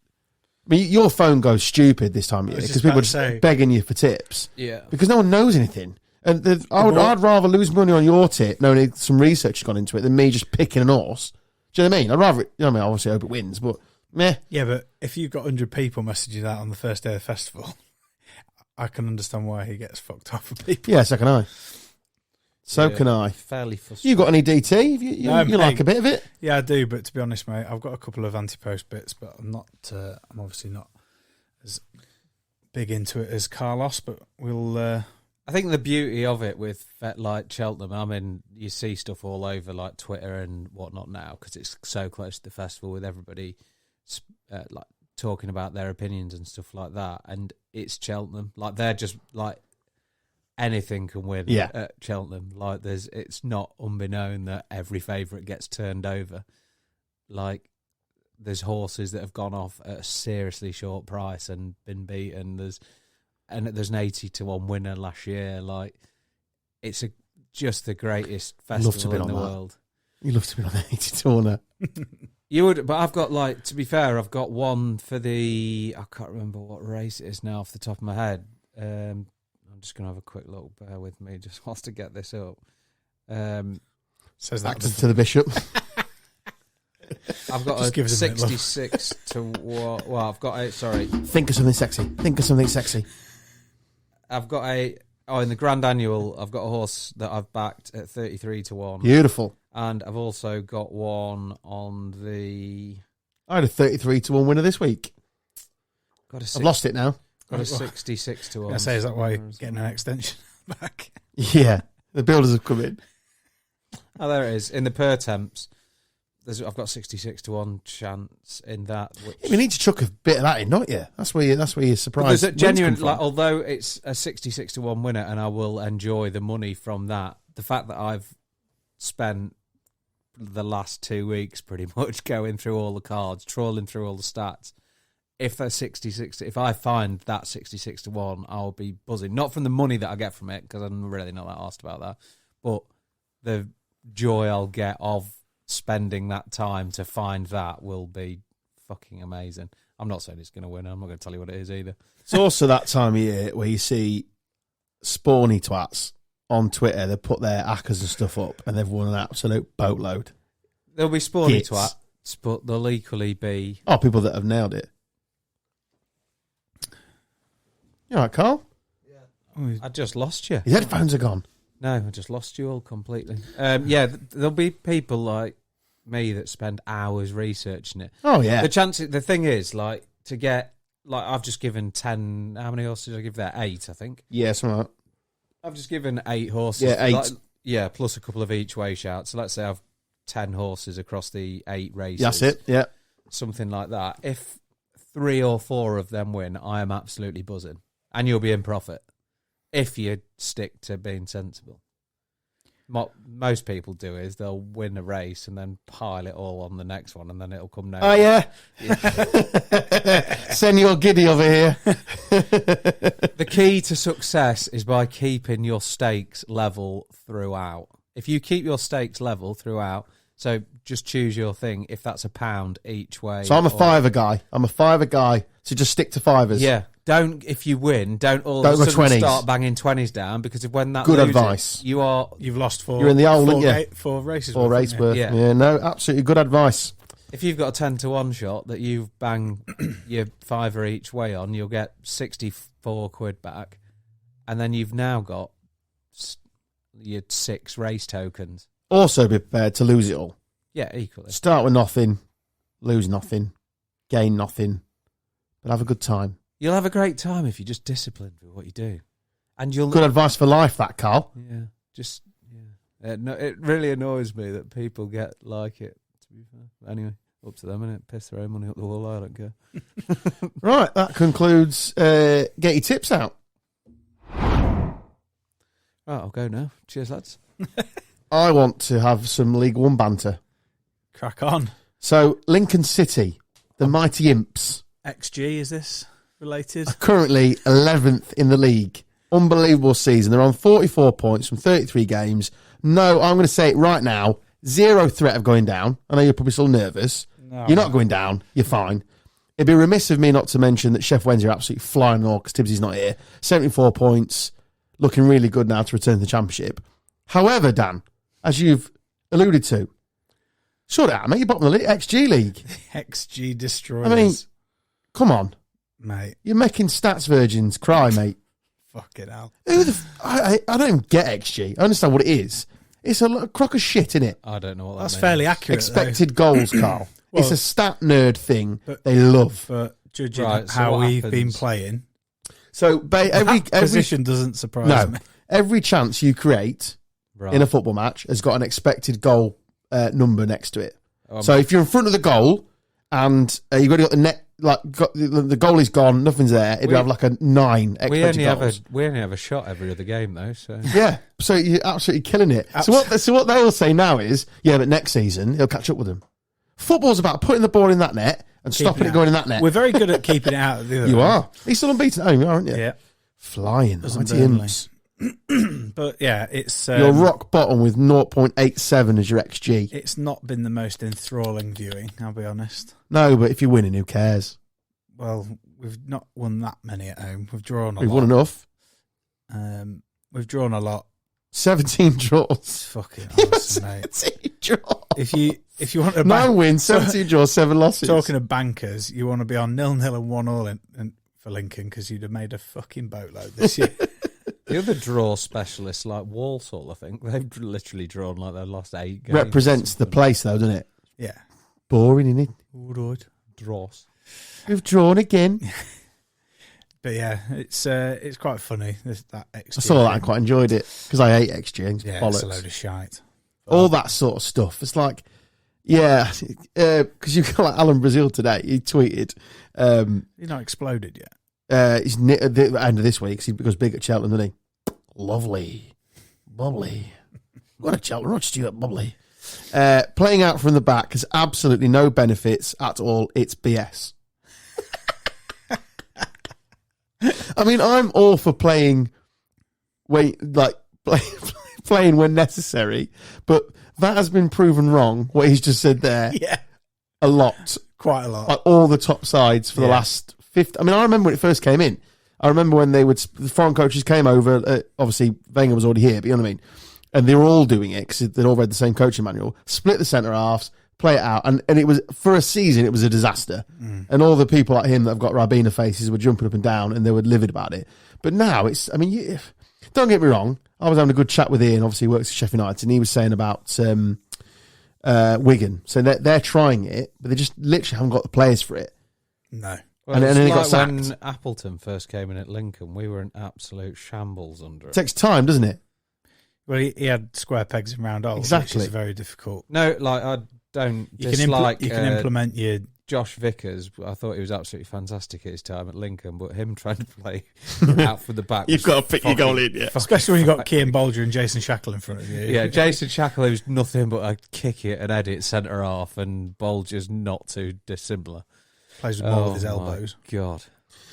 I mean, your phone goes stupid this time of year was because just people about are to just say. begging you for tips Yeah. because no one knows anything. And I'd rather lose money on your tip, knowing some research has gone into it, than me just picking an horse. Do you know what I mean? I'd rather, obviously I hope it wins, but meh. Yeah, but if you've got 100 people messaging that on the first day of the festival, I can understand why he gets fucked off for people. Yeah, so can I. So Yeah. can I. Fairly frustrating. You got any DT? You No, like mate. a bit of it? Yeah, I do, but to be honest, mate, I've got a couple of anti-post bits, but I'm obviously not as big into it as Carlos, but we'll... I think the beauty of it with like Cheltenham, I mean, you see stuff all over like Twitter and whatnot now because it's so close to the festival with everybody like talking about their opinions and stuff like that. And it's Cheltenham, like they're just like anything can win at Cheltenham. Like it's not unbeknown that every favourite gets turned over. Like there's horses that have gone off at a seriously short price and been beaten. There's an 80-1 winner last year. Like it's just the greatest festival in the world. You love to be on the 80 corner. You would, but I've got like, to be fair, I've got one for I can't remember what race it is now off the top of my head. I'm just going to have a quick look. Bear with me, just whilst to get this up. Says that Back to the bishop. I've got Just give a us a minute, love. 66 to what? Well, I've got sorry. Think of something sexy. I've got in the Grand Annual, I've got a horse that I've backed at 33-1. Beautiful. And I've also got one on the... I had a 33-1 winner this week. I've lost it now. Got a 66-1. I say, is that why you're getting an extension back? Yeah. The builders have come in. Oh, there it is. In the per temps, I've got 66-1 chance in that. Which... You need to chuck a bit of that in, don't you? That's where you're surprised. There's a wins genuine, come from. like, although it's a 66-1 winner, and I will enjoy the money from that. The fact that I've spent the last 2 weeks pretty much going through all the cards, trawling through all the stats. If they're 66, if I find that 66-1, I'll be buzzing. Not from the money that I get from it, because I'm really not that arsed about that, but the joy I'll get of spending that time to find that will be fucking amazing. I'm not saying it's going to win. I'm not going to tell you what it is either. It's also that time of year where you see spawny twats on Twitter. They put their hackers and stuff up, and they've won an absolute boatload. There'll be spawny Gits. twats, but there'll equally be... Oh, people that have nailed it. You all right, Carl? I just lost you. His headphones are gone. No, I just lost you all completely. There'll be people like me that spend hours researching it. Oh, yeah. The thing is, like, to get, like, I've just given 10, how many horses did I give there? 8, I think. Yeah, something like that. I've just given 8 horses. Yeah, 8. Like, plus a couple of each way shouts. So let's say I've 10 horses across the 8 races. That's it, yeah. Something like that. If 3 or 4 of them win, I am absolutely buzzing. And you'll be in profit. If you stick to being sensible. What most people do is they'll win a race and then pile it all on the next one, and then it'll come down. Oh, yeah. Senor Giddy over here. The key to success is by keeping your stakes level throughout. If you keep your stakes level throughout, so just choose your thing. If that's £1 each way. So I'm a fiver guy. So just stick to fivers. Yeah. If you win, don't Don't of a go sudden 20s. start banging 20s down, because when that Good loses, advice. you've lost 4. You're in the hole, aren't you? 4 races. 4 race worth. Yeah. Yeah, no, absolutely good advice. If you've got a 10-1 shot that you bang your fiver each way on, you'll get 64 quid back, and then you've now got your 6 race tokens. Also be prepared to lose it all. Yeah, equally. Start with nothing, lose nothing, gain nothing, but have a good time. You'll have a great time if you're just disciplined with what you do, and you'll. Good advice for life, that, Carl. Yeah, it really annoys me that people get like it. To be fair, anyway, Up to them, innit? Piss their own money up the wall. I don't care. Right, that concludes Get Your Tips Out. Right, I'll go now. Cheers, lads. I want to have some League One banter. Crack on. So, Lincoln City, the Mighty Imps, XG, is this related? are currently 11th in the league. Unbelievable season. They're on 44 points from 33 games. No, I'm going to say it right now. Zero threat of going down. I know you're probably still nervous. No, You're not going down. You're fine. It'd be remiss of me not to mention that Chef Wednesday are absolutely flying all because Tibbsy's not here. 74 points. Looking really good now to return to the Championship. However, Dan, as you've alluded to, sort it out, mate. You're bottom of the XG League. XG destroyers. I mean, come on. mate, You're making stats virgins cry, mate. fucking hell. Who the I don't even get XG. I understand what it is. It's a crock of shit, innit? I don't know what that That's means. fairly accurate. Expected goals, Carl. Well, it's a stat nerd thing but- they love. But judging Right, so how what we've been happens? playing, So every position doesn't surprise no, me. every chance you create Right. in a football match has got an expected goal number next to it. Um, So if you're in front of the goal and you've got the net, like the goal is gone, nothing's there, it'd We- have like a 9 expected we only goals. have a shot every other game though. So Yeah, so you're absolutely killing it. So what they all say now is, yeah, but next season he'll catch up with them. Football's about putting the ball in that net and stopping it going in that net. We're very good at keeping it out of the other You end. are. He's still unbeaten at home, aren't you? Yeah. Flying. Doesn't Mighty Burnley. Imps. But yeah, it's You're rock bottom with 0.87 as your XG. it's not been the most enthralling viewing, I'll be honest. No, but if you're winning, who cares? Well, we've not won that many at home. We've drawn a We've lot. won enough. We've drawn a lot. 17 draws. It's fucking awesome, mate. 17 draws. If you want to 9 wins, 17 draws, 7 losses. talking of bankers, you want to be on 0-0 and 1-0 in for Lincoln because you'd have made a fucking boatload this year. the other draw specialists like Walsall, I think they've literally drawn like their last 8 games. Represents the place, though, doesn't it? Yeah. Boring, isn't it? All right. draws. We've drawn again. But yeah, it's quite funny. That XG. I saw that and quite enjoyed it because I hate XG. It's Yeah, bollocks. it's a load of shite. All that sort of stuff. It's like, yeah, because you got like Alan Brazil today. He tweeted, He's not exploded yet. he's at the end of this week 'cause he goes big at Cheltenham, doesn't he? Lovely, bubbly. What a Cheltenham, not Stuart, bubbly. Playing out from the back has absolutely no benefits at all. It's BS. I mean, I'm all for playing playing when necessary, but that has been proven wrong. What he's just said there, Yeah, a lot, quite a lot. like all the top sides for the Yeah. last 50. I mean, I remember when it first came in. I remember when the foreign coaches came over. Obviously, Wenger was already here, but you know what I mean. And they were all doing it because they'd all read the same coaching manual. Split the centre halves, play it out, and it was for a season. It was a disaster, and all the people like him that have got Rabina faces were jumping up and down, and they were livid about it. But now it's. I mean, don't get me wrong. I was having a good chat with Ian. Obviously, he works at Sheffield United, and he was saying about Wigan. So they're trying it, but they just literally haven't got the players for it. No. Well, And it's then he got like sacked. when Appleton first came in at Lincoln, we were in absolute shambles under It it. takes time, doesn't it? Well, he had square pegs and round holes, Exactly. which is very difficult. No, like I don't You dislike. can implement your. Josh Vickers. I thought he was absolutely fantastic at his time at Lincoln, but him trying to play out from the back. You've got to pick your goal in, yeah. Especially when you've got Kean Bolger and Jason Shackle in front of you. Yeah, Jason Shackle, who's nothing but a kick it and edit centre half, and Bolger's not too dissimilar. Plays with more with his elbows. My God.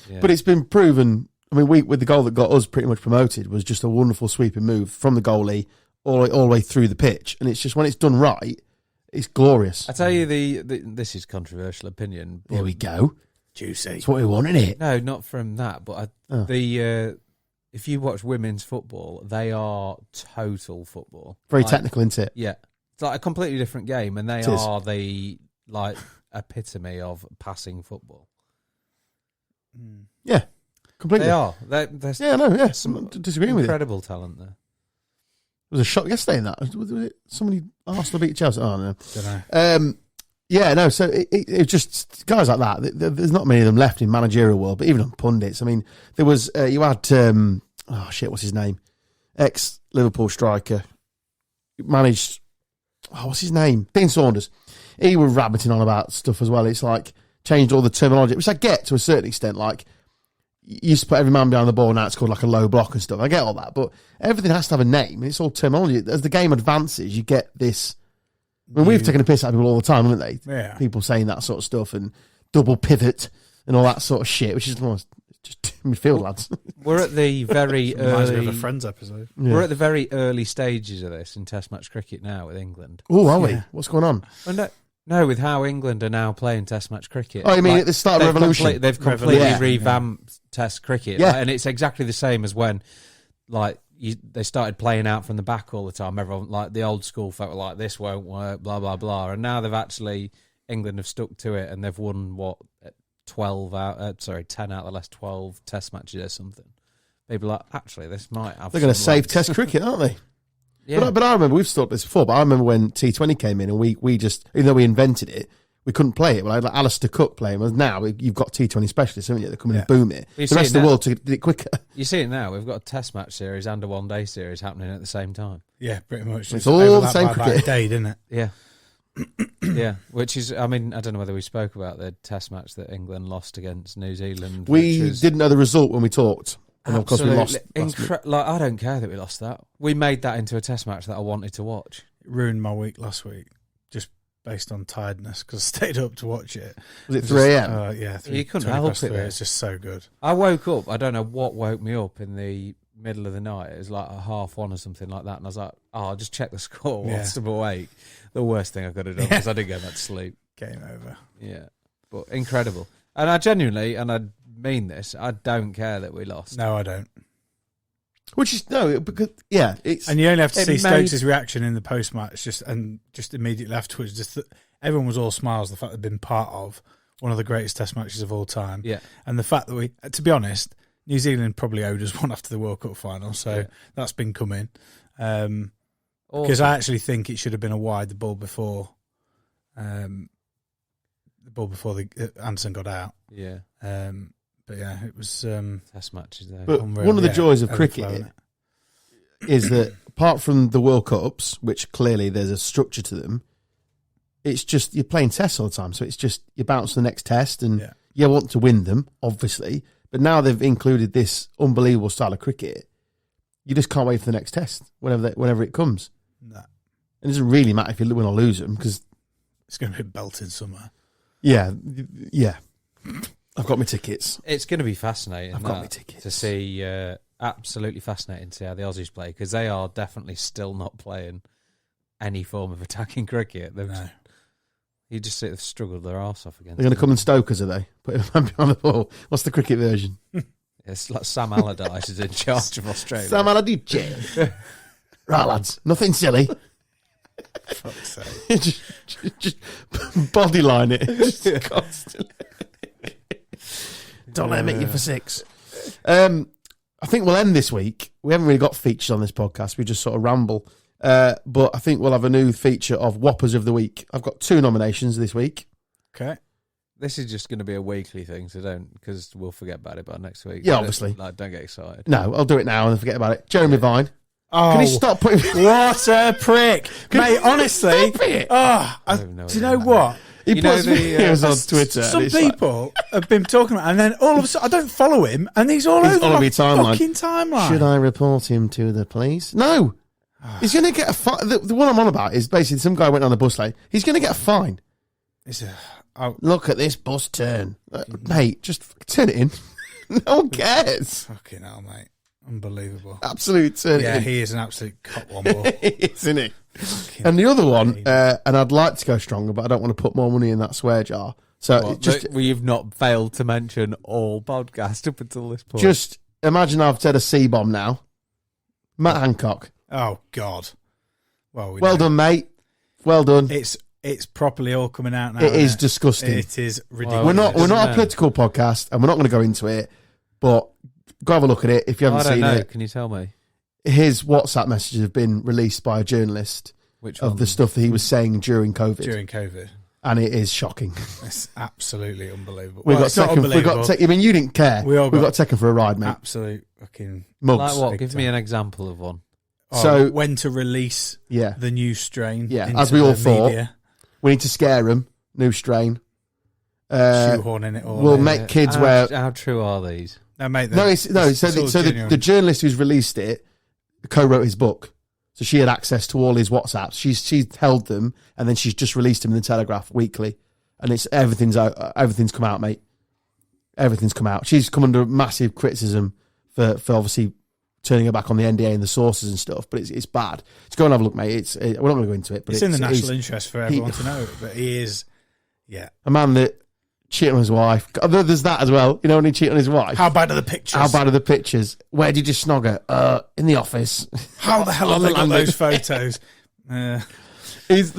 Yeah. But it's been proven. I mean, with the goal that got us pretty much promoted was just a wonderful sweeping move from the goalie all the way through the pitch, and it's just when it's done right, it's glorious. I tell you, this is controversial opinion. But There we go. Juicy. That's what we want, isn't it? No, not from that. But Oh. if you watch women's football, they are total football. Very Like, technical, isn't it? Yeah, it's like a completely different game, and they It is. are the like epitome of passing football. Yeah, completely. They are. They're Yeah, no, yeah. Some I'm disagreeing with you. There incredible talent there. was a shock yesterday in that. Was it somebody Arsenal beat Chelsea? Oh, no. Don't know. Yeah, no. So it just guys like that. There's not many of them left in managerial world, but even on pundits. I mean, there was you had what's his name? Ex Liverpool striker managed. What's his name? Dean Saunders. he was rabbiting on about stuff as well. It's like changed all the terminology, which I get to a certain extent. Like, you used to put every man behind the ball, now it's called like a low block and stuff. I get all that, but everything has to have a name. It's all terminology. As the game advances, you get this. I mean, we've taken a piss out of people all the time, haven't they? Yeah. People saying that sort of stuff and double pivot and all that sort of shit, which is almost just midfield lads. We're at the very Reminds me of a early. Friends episode. Yeah. We're at the very early stages of this in Test match cricket now with England. Oh, are we? Yeah. What's going on? Well, no, with how England are now playing Test match cricket. Oh, you mean at the start of they've revolution? they've completely Yeah. revamped Test cricket, Yeah. and it's exactly the same as when, like, they started playing out from the back all the time. Everyone, like the old school folk, were like, "This won't work," blah blah blah, and now England have stuck to it, and they've won 10 out of the last 12 Test matches or something. People are like, actually, this might have. They're going to some save legs. Test cricket, aren't they? Yeah. But I remember, we've talked this before, but I remember when T20 came in and we just, even though we invented it, we couldn't play it. Well, I had like Alistair Cook playing. Well, now you've got T20 specialists, haven't you? They come in and boom it. You The see rest it of the now. world did it quicker. You see it now. We've got a Test match series and a one-day series happening at the same time. Yeah, pretty much. It's all the overlapped same by about cricket. a day, didn't it? Yeah. Yeah, which is, I mean, I don't know whether we spoke about the Test match that England lost against New Zealand. We which was didn't know the result when we talked. And of course we lost. absolutely like, I don't care that we lost that. We made that into a Test match that I wanted to watch. It ruined my week last week, just based on tiredness, because I stayed up to watch it. Was it 3 a.m.? Yeah, You couldn't 20 help past it, 3. though. It's just so good. I woke up, I don't know what woke me up in the middle of the night. It was like a 1:30 or something like that. And I was like, I'll just check the score whilst I'm awake. The worst thing I could have done because I didn't go back to sleep. Game over. Yeah. But incredible. And I genuinely, and I mean this, I don't care that we lost. No, I don't. Which is, no, because, yeah, it's. And you only have to It see made- Stokes' reaction in the post-match, just immediately afterwards. Just that everyone was all smiles. The fact they'd been part of one of the greatest Test matches of all time, Yeah. and the fact that we, to be honest, New Zealand probably owed us one after the World Cup final, so that's been coming. Because Awesome. I actually think it should have been a wide the ball before Anderson got out. Yeah. But yeah, it was. Test matches there. But unreal. one of the Yeah, joys of overflowing cricket it. is that apart from the World Cups, which clearly there's a structure to them, it's just you're playing tests all the time. So it's just you bounce to the next test and Yeah. you want to win them, obviously. But now they've included this unbelievable style of cricket. You just can't wait for the next test whenever it comes. No, It doesn't really matter if you win or lose them because, it's going to be belted somewhere. yeah. I've got my tickets. It's going to be fascinating. I've got that, my tickets. to see. Absolutely fascinating to see how the Aussies play because they are definitely still not playing any form of attacking cricket. No. You just see they've struggled their arse off against. They're going to them. come in Stokers, are they? Put a man behind the ball. What's the cricket version? It's like Sam Allardyce is in charge of Australia. Sam Allardyce. Right, lads. Nothing silly. Fuck's sake. just bodyline it. Just constantly. Don't let me make you for 6. I think we'll end this week. We haven't really got features on this podcast. We just sort of ramble. But I think we'll have a new feature of Whoppers of the Week. I've got 2 nominations this week. Okay. This is just going to be a weekly thing, so don't, because we'll forget about it by next week. Yeah, Don't- obviously. Don't get excited. No, I'll do it now and forget about it. Jeremy Vine. Oh, Can he stop putting... what a prick, mate! Honestly, Stop it. do you know what? He You know puts the, videos on Twitter. Some and it's like- people have been talking about, and then all of a sudden, I don't follow him, and he's all over all my over your timeline. fucking timeline. Should I report him to the police? No. He's going to get a fine. The one I'm on about is basically some guy went on a bus lane. He's going to get a fine. Look at this bus turn. Mate, just turn it in. No one cares. Fucking hell, mate! Unbelievable. Absolute turn Yeah, it in. he is an absolute copwomble. Isn't he? And the other one, and I'd like to go stronger, but I don't want to put more money in that swear jar. So Well, just we've not failed to mention all podcast up until this point. just imagine I've said a C-bomb now. Matt Hancock. Oh God! Well, Well done, mate. Well done. It's properly all coming out now. It is isn't it? disgusting. It is ridiculous. We're not know. a political podcast, and we're not going to go into it. But go have a look at it if you I haven't don't seen know. it. Can you tell me His WhatsApp messages have been released by a journalist which of one? the stuff that he was saying during COVID, during COVID. and it is shocking. It's absolutely unbelievable. We Well, got it's not taken. We unbelievable. got taken. I mean, you didn't care. We all got got- taken for a ride, mate. Absolute fucking. Mugs. Like what? Big Give me time. an example of one. Oh, So- when to release Yeah. the new strain? Yeah, into as we all the thought. media. We need to scare them. New strain. Shoehorning it all. We'll in. make kids how, wear. How true are these? No, mate. So all genuine. the journalist who's released it co-wrote his book. So she had access to all his WhatsApps. She's held them, and then she's just released them in the Telegraph weekly. And it's everything's out. Everything's come out, mate. Everything's come out. She's come under massive criticism for obviously turning her back on the NDA and the sources and stuff. But it's bad. Let's go and have a look, mate. We're not going to go into it. But It's in the national interest for everyone to know. But he is, a man that cheated on his wife. There's that as well. You know, when he cheated on his wife. How bad are the pictures? How bad are the pictures? Where did you snog her? In the office. How the hell have they got those photos? He's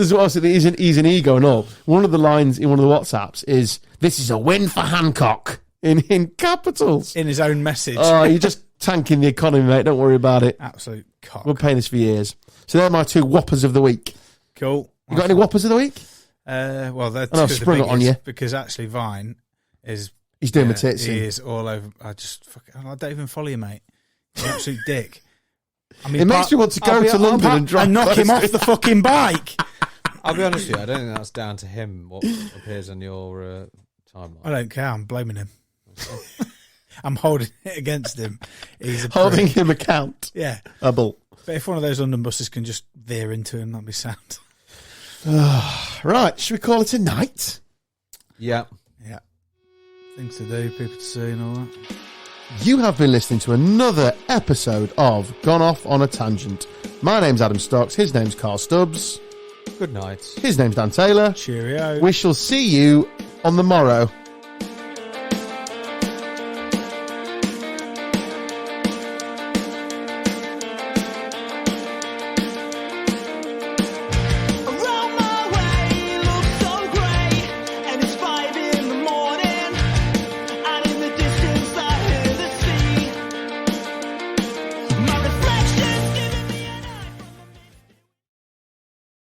an ego and all. One of the lines in one of the WhatsApps is, "This is a win for Hancock," in capitals. In his own message. Oh, you're just tanking the economy, mate. Don't worry about it. Absolute cock. We're paying this for years. So they're my 2 whoppers of the week. Cool. You got any whoppers of the week? Well, they're And I've two of the sprung it on biggest, you. because actually Vine is... He's doing my tits He in. is all over. I don't even follow you, mate. You're an absolute dick. I mean, It makes me want to go to London and drive. and knock him off the fucking bike. I'll be honest with you, I don't think that's down to him, what appears on your timeline. I don't care. I'm blaming him. I'm holding it against him. He's a Holding prick. him account. Yeah. But if one of those London buses can just veer into him, that'd be sound. right, should we call it a night? Yeah. Yeah. Things to do, people to see and all that. You have been listening to another episode of Gone Off on a Tangent. My name's Adam Stocks. His name's Carl Stubbs. Good night. His name's Dan Taylor. Cheerio. We shall see you on the morrow.